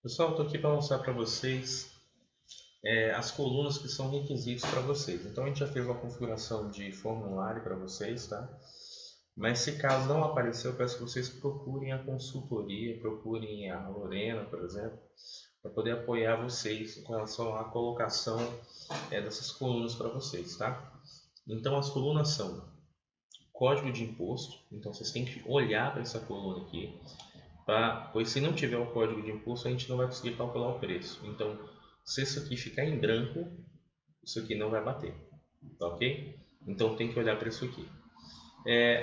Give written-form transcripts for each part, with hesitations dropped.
Pessoal, estou aqui para mostrar para vocês as colunas que são requisitos para vocês. Então a gente já fez uma configuração de formulário para vocês, tá? Mas se caso não aparecer, eu peço que vocês procurem a consultoria, procurem a Lorena, por exemplo, para poder apoiar vocês com relação à colocação dessas colunas para vocês, tá? Então as colunas são código de imposto, então vocês têm que olhar para essa coluna aqui, pois se não tiver o código de imposto, a gente não vai conseguir calcular o preço. Então, se isso aqui ficar em branco, isso aqui não vai bater, tá ok? Então tem que olhar para isso aqui.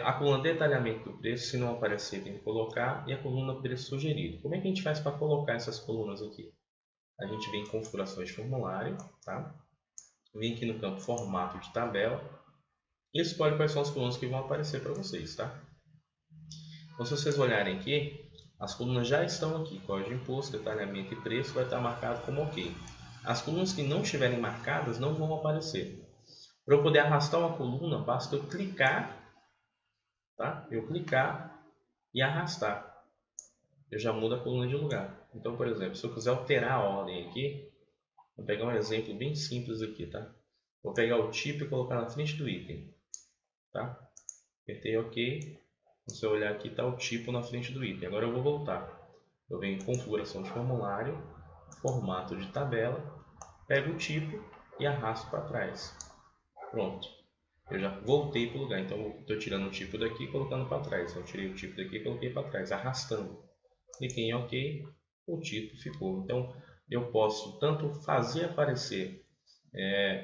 A coluna detalhamento do preço, se não aparecer, tem que colocar, e a coluna preço sugerido. Como é que a gente faz para colocar essas colunas aqui? A gente vem em configurações de formulário, tá? Vem aqui no campo formato de tabela e escolhe quais são as colunas que vão aparecer para vocês, tá? Então, se vocês olharem aqui, as colunas já estão aqui, código de imposto, detalhamento e preço vai estar marcado como OK. As colunas que não estiverem marcadas não vão aparecer. Para eu poder arrastar uma coluna, basta eu clicar, tá? Eu clicar e arrastar. Eu já mudo a coluna de lugar. Então, por exemplo, se eu quiser alterar a ordem aqui, vou pegar um exemplo bem simples aqui, tá? Vou pegar o tipo e colocar na frente do item, tá? Apertei OK. Se eu olhar aqui, está o tipo na frente do item. Agora eu vou voltar. Eu venho em configuração de formulário, formato de tabela, pego o tipo e arrasto para trás. Pronto. Eu já voltei para o lugar. Então eu estou tirando o tipo daqui e colocando para trás. Então eu tirei o tipo daqui e coloquei para trás, arrastando. Cliquei em OK, o tipo ficou. Então eu posso tanto fazer aparecer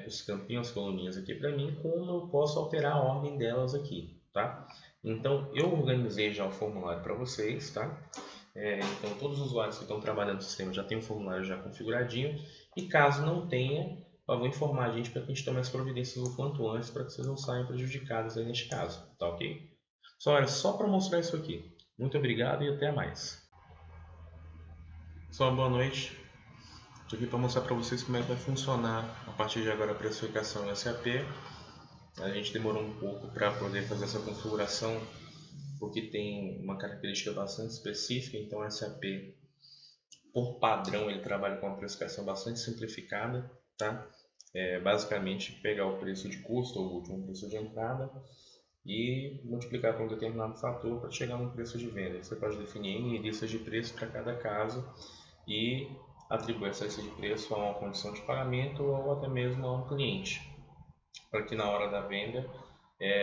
os campinhos, as coluninhas aqui para mim, como eu posso alterar a ordem delas aqui, tá? Então eu organizei já o formulário para vocês, tá? Então todos os usuários que estão trabalhando no sistema já tem o formulário já configuradinho, e caso não tenha, eu vou informar a gente para que a gente tome as providências o quanto antes para que vocês não saiam prejudicados aí neste caso, tá ok? Só para mostrar isso aqui. Muito obrigado e até mais. Só boa noite. Estou aqui para mostrar para vocês como é que vai funcionar a partir de agora a precificação SAP. A gente demorou um pouco para poder fazer essa configuração, porque tem uma característica bastante específica. Então, o SAP, por padrão, ele trabalha com uma precificação bastante simplificada, tá? Basicamente, pegar o preço de custo ou o último preço de entrada e multiplicar por um determinado fator para chegar no preço de venda. Você pode definir N listas de preço para cada caso e atribuir essa lista de preço a uma condição de pagamento ou até mesmo a um cliente, para que na hora da venda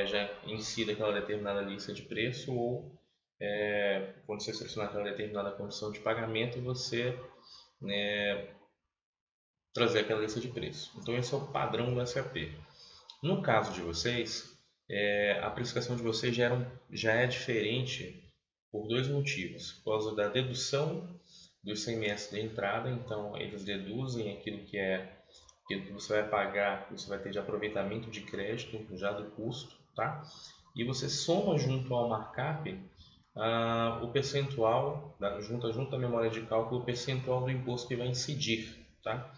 já incida aquela determinada lista de preço, ou quando você selecionar aquela determinada condição de pagamento, você trazer aquela lista de preço. Então esse é o padrão do SAP. No caso de vocês, a precificação de vocês já é diferente por dois motivos. Por causa da dedução do ICMS da entrada, então eles deduzem aquilo que você vai pagar, que você vai ter de aproveitamento de crédito já do custo, tá? E você soma junto ao markup o percentual, junto à memória de cálculo, o percentual do imposto que vai incidir, tá?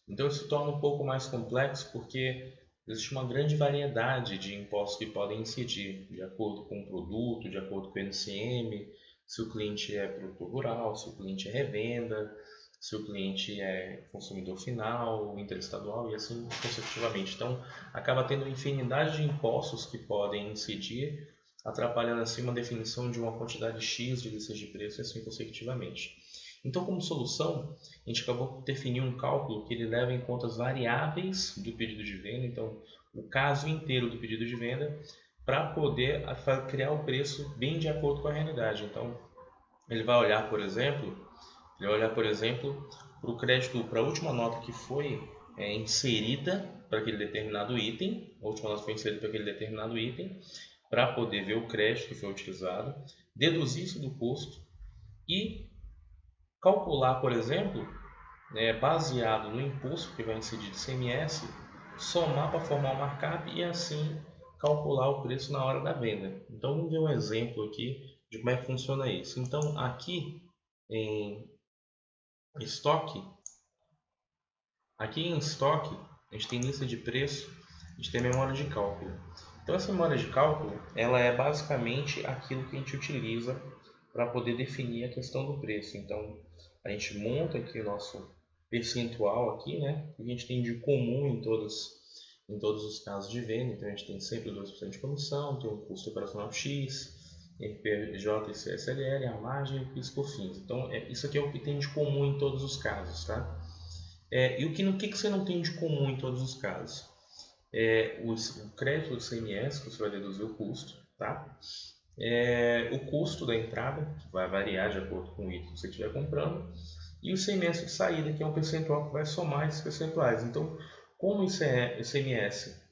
Então isso torna um pouco mais complexo, porque existe uma grande variedade de impostos que podem incidir, de acordo com o produto, de acordo com o NCM, se o cliente é produtor rural, se o cliente é revenda, se o cliente é consumidor final, interestadual e assim consecutivamente. Então, acaba tendo uma infinidade de impostos que podem incidir, atrapalhando assim uma definição de uma quantidade X de listas de preço e assim consecutivamente. Então, como solução, a gente acabou por definir um cálculo que ele leva em conta as variáveis do pedido de venda, então o caso inteiro do pedido de venda, para poder criar o preço bem de acordo com a realidade. Então, ele vai olhar, por exemplo, para o crédito, para a última nota que foi inserida para aquele determinado item, a última nota foi inserida para aquele determinado item, para poder ver o crédito que foi utilizado, deduzir isso do custo e calcular, por exemplo, baseado no imposto que vai incidir de ICMS, somar para formar o markup e assim calcular o preço na hora da venda. Então vamos ver um exemplo aqui de como é que funciona isso. Então aqui em estoque, a gente tem lista de preço, a gente tem memória de cálculo. Então essa memória de cálculo, ela é basicamente aquilo que a gente utiliza para poder definir a questão do preço. Então a gente monta aqui o nosso percentual aqui, né? Que a gente tem de comum em todos os casos de venda. Então a gente tem sempre 2% de comissão, tem um custo operacional X, RPJ e CSLL, a margem e PIS/COFINS. Então isso aqui é o que tem de comum em todos os casos, tá? E no que você não tem de comum em todos os casos? O crédito do CMS, que você vai deduzir o custo, tá? O custo da entrada, que vai variar de acordo com o item que você estiver comprando, e o ICMS de saída, que é um percentual que vai somar esses percentuais. Então, como o ICMS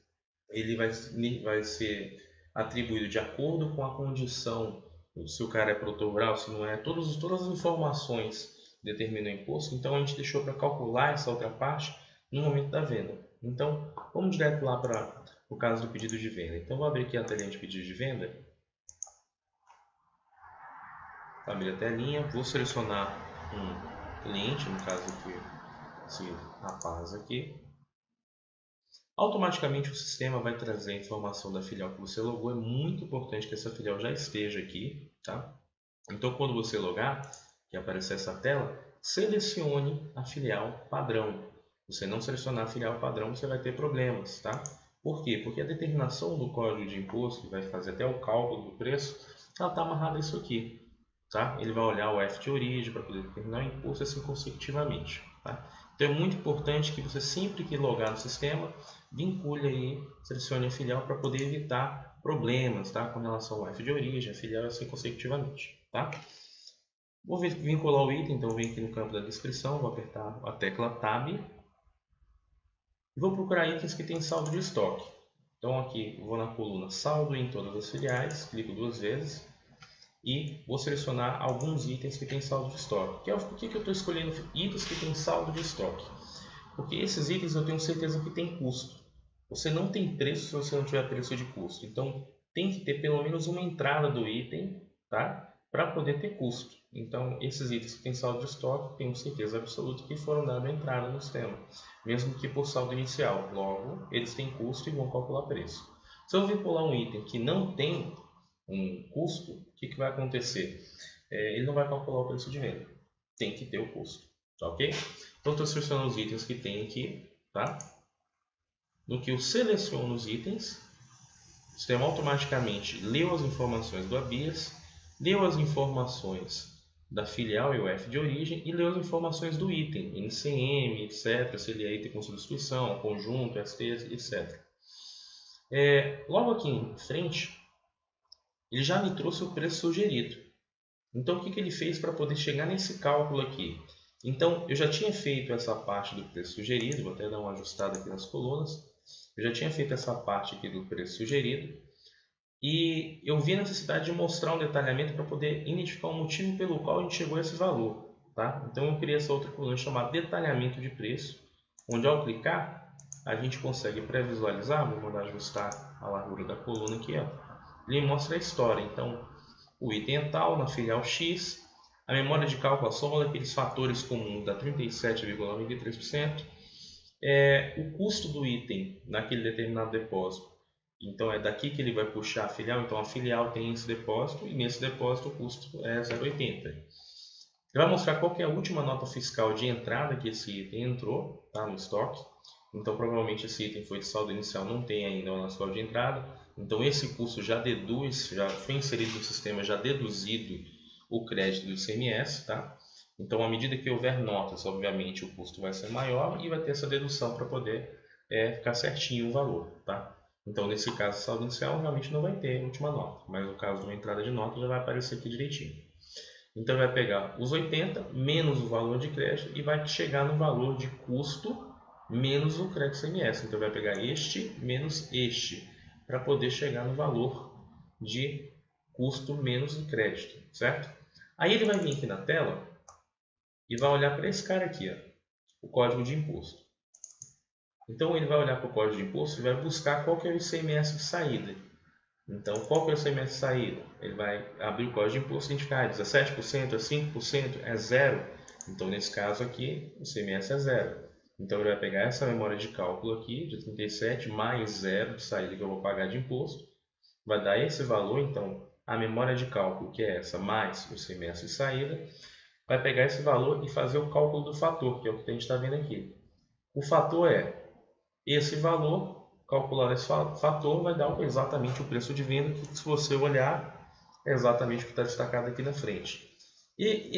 ele vai ser atribuído de acordo com a condição, se o cara é produtor rural, se não é, todas as informações determinam o imposto, então a gente deixou para calcular essa outra parte no momento da venda. Então, vamos direto lá para o caso do pedido de venda. Então, vou abrir aqui a telinha de pedido de venda. Abrir a telinha, vou selecionar um cliente, no caso aqui, esse rapaz aqui. Automaticamente o sistema vai trazer a informação da filial que você logou. É muito importante que essa filial já esteja aqui, tá? Então, quando você logar, que aparecer essa tela, selecione a filial padrão. Se você não selecionar a filial padrão, você vai ter problemas, tá? Por quê? Porque a determinação do código de imposto, que vai fazer até o cálculo do preço, ela está amarrada a isso aqui, tá? Ele vai olhar o F de origem para poder determinar o imposto assim consecutivamente, tá? Então é muito importante que você sempre que logar no sistema, vincule aí, selecione a filial para poder evitar problemas, tá? Com relação ao F de origem, a filial assim consecutivamente, tá? Vou vincular o item, então eu venho aqui no campo da descrição, vou apertar a tecla Tab e vou procurar itens que têm saldo de estoque. Então aqui eu vou na coluna saldo em todas as filiais, clico 2 vezes e vou selecionar alguns itens que têm saldo de estoque. Por que eu estou escolhendo itens que têm saldo de estoque? Porque esses itens eu tenho certeza que tem custo. Você não tem preço se você não tiver preço de custo. Então tem que ter pelo menos uma entrada do item, tá? Para poder ter custo. Então esses itens que têm saldo de estoque, tenho certeza absoluta que foram dando entrada no sistema, mesmo que por saldo inicial. Logo, eles têm custo e vão calcular preço. Se eu vincular um item que não tem um custo, o que vai acontecer? Ele não vai calcular o preço de venda. Tem que ter o custo, tá ok? Então estou selecionando os itens que tem aqui, tá? No que eu seleciono os itens, o sistema automaticamente leu as informações do ABIAS, leu as informações da filial e o F de origem e leu as informações do item, NCM, etc, se ele é item com substituição, conjunto, ST, etc. Logo aqui em frente, ele já me trouxe o preço sugerido. Então, o que ele fez para poder chegar nesse cálculo aqui? Então, eu já tinha feito essa parte do preço sugerido, vou até dar uma ajustada aqui nas colunas. Eu já tinha feito essa parte aqui do preço sugerido e eu vi a necessidade de mostrar um detalhamento para poder identificar o motivo pelo qual a gente chegou a esse valor. Tá? Então, eu criei essa outra coluna chamada detalhamento de preço, onde ao clicar, a gente consegue pré-visualizar, vou mandar ajustar a largura da coluna aqui, ó. Ele mostra a história. Então, o item é tal, na filial X, a memória de cálculo, a soma daqueles fatores comuns dá 37,93%, o custo do item naquele determinado depósito. Então é daqui que ele vai puxar a filial, então a filial tem esse depósito e nesse depósito o custo é 0,80. Ele vai mostrar qual que é a última nota fiscal de entrada que esse item entrou, tá, no estoque. Então provavelmente esse item foi de saldo inicial, não tem ainda uma nota fiscal de entrada. Então esse custo já deduz, já foi inserido no sistema, já deduzido o crédito do ICMS, tá? Então à medida que houver notas, obviamente o custo vai ser maior e vai ter essa dedução para poder ficar certinho o valor, tá? Então nesse caso saldo inicial realmente não vai ter a última nota, mas no caso de uma entrada de nota já vai aparecer aqui direitinho. Então vai pegar os 80 menos o valor de crédito e vai chegar no valor de custo menos o crédito ICMS. Então vai pegar este menos este para poder chegar no valor de custo menos o crédito, certo? Aí ele vai vir aqui na tela e vai olhar para esse cara aqui, ó, o código de imposto. Então ele vai olhar para o código de imposto e vai buscar qual que é o ICMS de saída. Então qual que é o ICMS de saída? Ele vai abrir o código de imposto e indicar 17%, é 5%, é 0%. Então nesse caso aqui o ICMS é 0%. Então ele vai pegar essa memória de cálculo aqui, de 37 mais 0 de saída que eu vou pagar de imposto, vai dar esse valor, então a memória de cálculo que é essa, mais o ICMS de saída, vai pegar esse valor e fazer o cálculo do fator, que é o que a gente está vendo aqui. O fator é esse valor, calcular esse fator vai dar exatamente o preço de venda, que se você olhar, é exatamente o que está destacado aqui na frente. E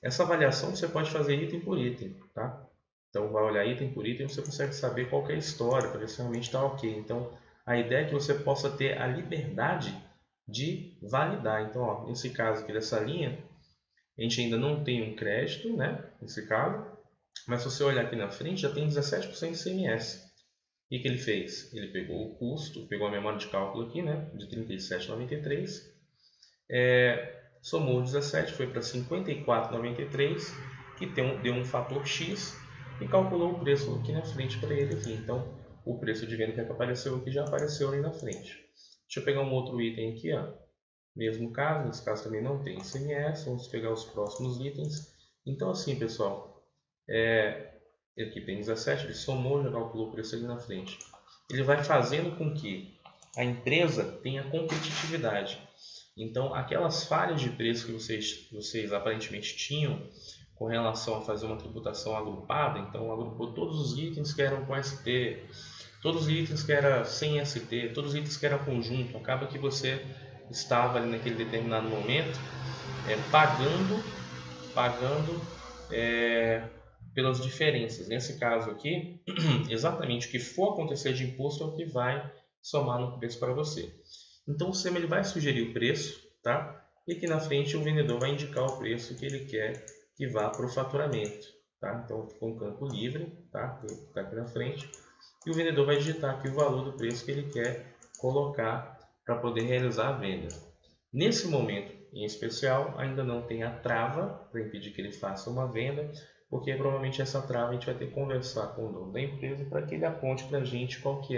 essa avaliação você pode fazer item por item, tá? Então, vai olhar item por item e você consegue saber qual que é a história, para ver se realmente está ok. Então, a ideia é que você possa ter a liberdade de validar. Então, ó, nesse caso aqui dessa linha, a gente ainda não tem um crédito, né? Nesse caso, mas se você olhar aqui na frente, já tem 17% de ICMS. O que ele fez? Ele pegou o custo, pegou a memória de cálculo aqui, né? De R$ 37,93, somou 17, foi para 54,93, que deu um fator X e calculou o preço aqui na frente para ele aqui. Então, o preço de venda que apareceu aqui já apareceu ali na frente. Deixa eu pegar um outro item aqui, ó. Mesmo caso, nesse caso também não tem ICMS, vamos pegar os próximos itens. Então, assim, pessoal, aqui tem 17, ele somou, já calculou o preço ali na frente. Ele vai fazendo com que a empresa tenha competitividade. Então, aquelas falhas de preço que vocês aparentemente tinham com relação a fazer uma tributação agrupada, então agrupou todos os itens que eram com ST, todos os itens que eram sem ST, todos os itens que eram conjunto, acaba que você estava ali naquele determinado momento pagando pelas diferenças. Nesse caso aqui, exatamente o que for acontecer de imposto é o que vai somar no preço para você. Então o SEMA ele vai sugerir o preço, tá? E aqui na frente o vendedor vai indicar o preço que ele quer que vá para o faturamento, tá? Então ficou um campo livre, tá? Que está aqui na frente. E o vendedor vai digitar aqui o valor do preço que ele quer colocar para poder realizar a venda. Nesse momento em especial, ainda não tem a trava para impedir que ele faça uma venda, porque provavelmente essa trava a gente vai ter que conversar com o dono da empresa para que ele aponte para a gente qual que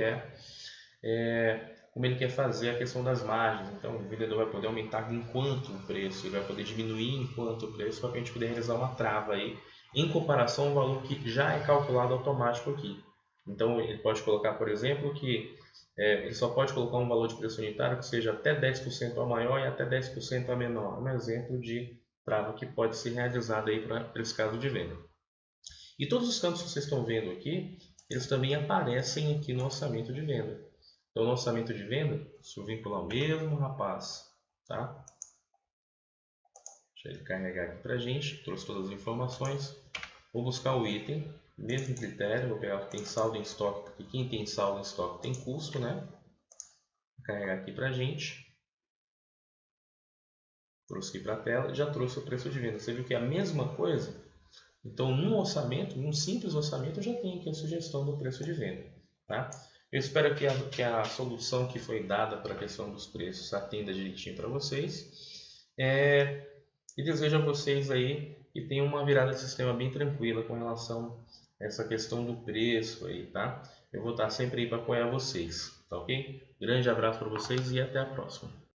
como ele quer fazer a questão das margens. Então o vendedor vai poder aumentar enquanto o preço, ele vai poder diminuir enquanto o preço, para que a gente poder realizar uma trava aí, em comparação ao valor que já é calculado automático aqui. Então ele pode colocar, por exemplo, que ele só pode colocar um valor de preço unitário que seja até 10% a maior e até 10% a menor. Um exemplo de trava que pode ser realizado aí para esse caso de venda. E todos os campos que vocês estão vendo aqui, eles também aparecem aqui no orçamento de venda. Então, no orçamento de venda, deixa eu vincular o mesmo rapaz, tá? Deixa ele carregar aqui para a gente, trouxe todas as informações. Vou buscar o item, mesmo critério, vou pegar o que tem saldo em estoque, porque quem tem saldo em estoque tem custo, né? Vou carregar aqui para a gente. Trouxe aqui para a tela e já trouxe o preço de venda. Você viu que é a mesma coisa? Então, num orçamento, num simples orçamento, eu já tenho aqui a sugestão do preço de venda, tá? Eu espero que a solução que foi dada para a questão dos preços atenda direitinho para vocês. E desejo a vocês aí que tenham uma virada de sistema bem tranquila com relação a essa questão do preço aí, tá? Eu vou estar sempre aí para apoiar vocês, tá ok? Grande abraço para vocês e até a próxima.